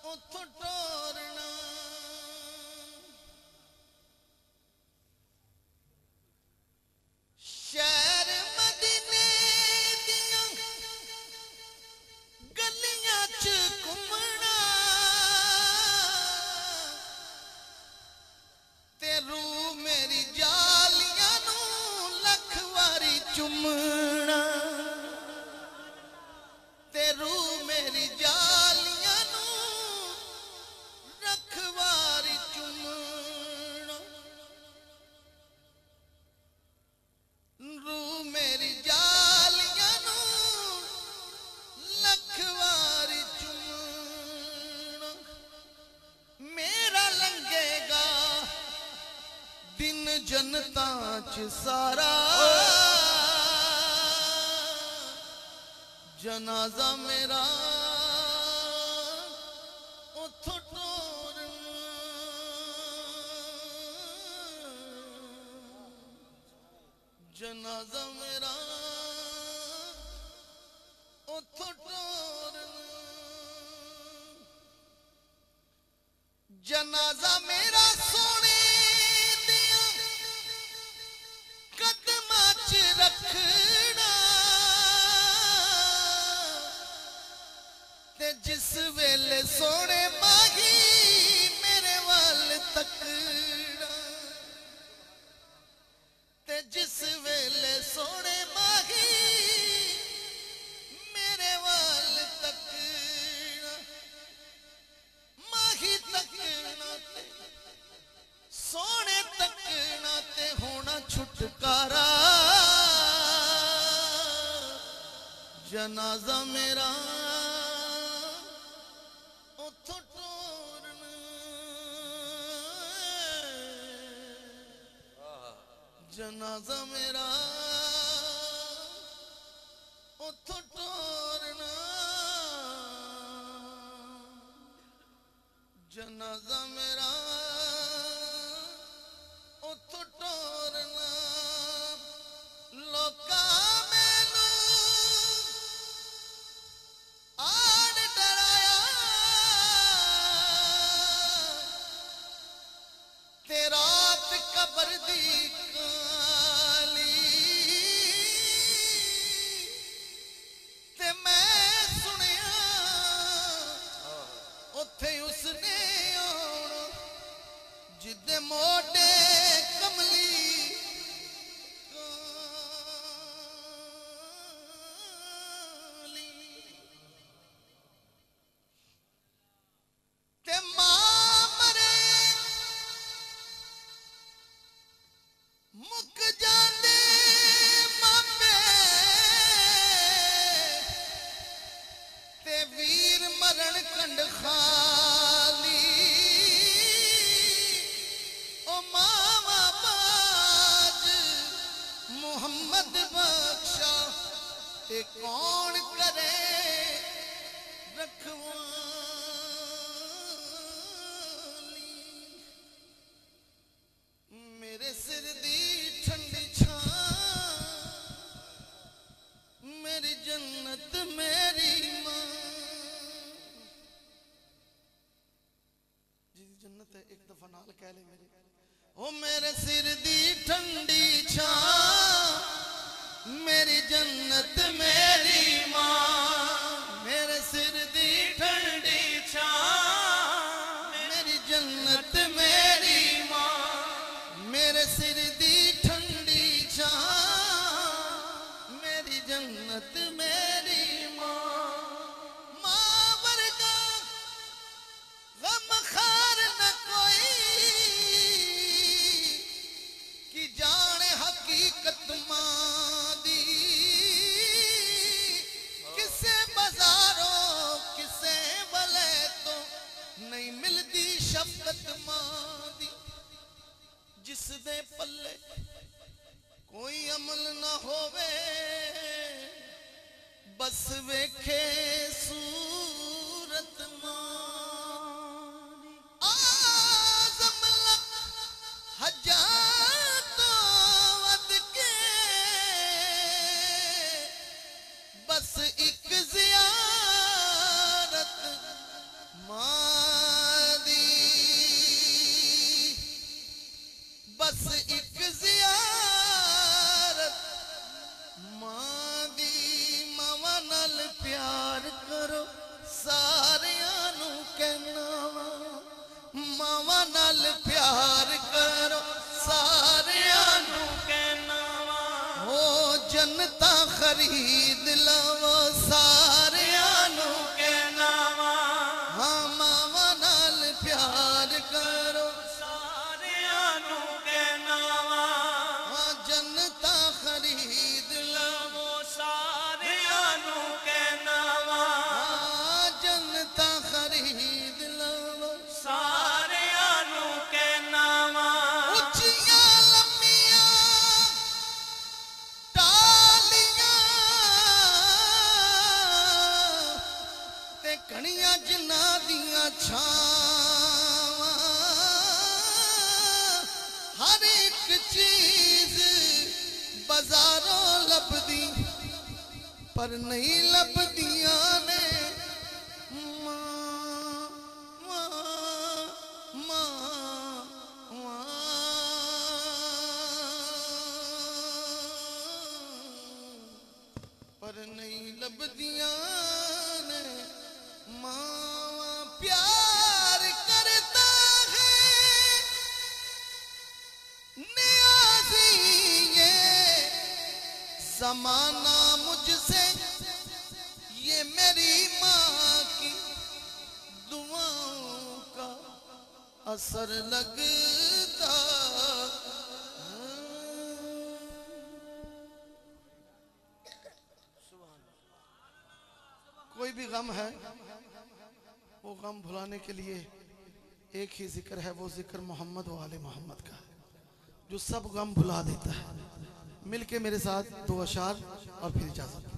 उथों टोरना शहर मदीने दियां गलियां च घूमना ते रूह मेरी जालियां नू लख वारी चुमना ते रूह मेरी जालियां नू लख वारी चुमना रूह मेरी जालियां नू लख वारी चुमना मेरा लंघेगा दिन जनता च सारा जनाजा मेरा उथों टोरना जनाजा मेरा उथों टोरना जनाजा मेरा सोने दिया कदमां च रखना ते जिस वेले सोने माही मेरे वाल तकना ते जिस वेले सोने माही मेरे वाल तकना माही तकना ते सोने तकना ते होना छुटकारा जनाजा मेरा उथों टोरना जनाजा मेरा उथों टोरना जनाजा मेरा उथों टोरना लोका मैनू आड़ डराया ते रात कबर दी काली ते मैं सुनिया उथे उसने आउणा जिदे मोटे कमली काली ते मां मरे मुक जांदे मापे ते वीर मरण कंड खाली ओ मावा बाज मुहम्मद बख्शा ते कौन करे रखवाली मेरे सिर दी ठंडी छां मेरी जन्नत मेरी मां जी जन्नत है एक दफा नाल कह ले मेरे ओ मेरे सिर दी ठंडी छां मेरी जन्नत मेरी मां मेरे सिर दी ठंडी छां मेरी जन्नत मेरी मां मेरे सिर दी ठंडी छां मेरी जन्नत मेरी मां मां वर्गा गम खार न कोई कि जाने हकीकत मां दी खरीद लवो सारियां नू के नावा हाँ मावा नाल प्यार करो सारियां नू के नावा हाँ जन्नता खरीद लवो सारियां नू के नावा हाँ जन्नता खरीद लवो सारियां नू के नावा उच्चियां लम्मियां टालियां ते कणियां जिन्ना दियां छावां हर एक चीज बाजारों लभदी पर नहीं लभदियां ने मां मां मां पर नहीं लभदियां ने मावा प्यार करता है नियाज़ी ये ज़माना मुझसे ये मेरी माँ की दुआओं का असर लगता कोई भी गम है वो गम भुलाने के लिए एक ही जिक्र है, वो जिक्र मोहम्मद वाले मोहम्मद का है जो सब गम भुला देता है। मिलके मेरे साथ दो अशार और फिर इजाजत।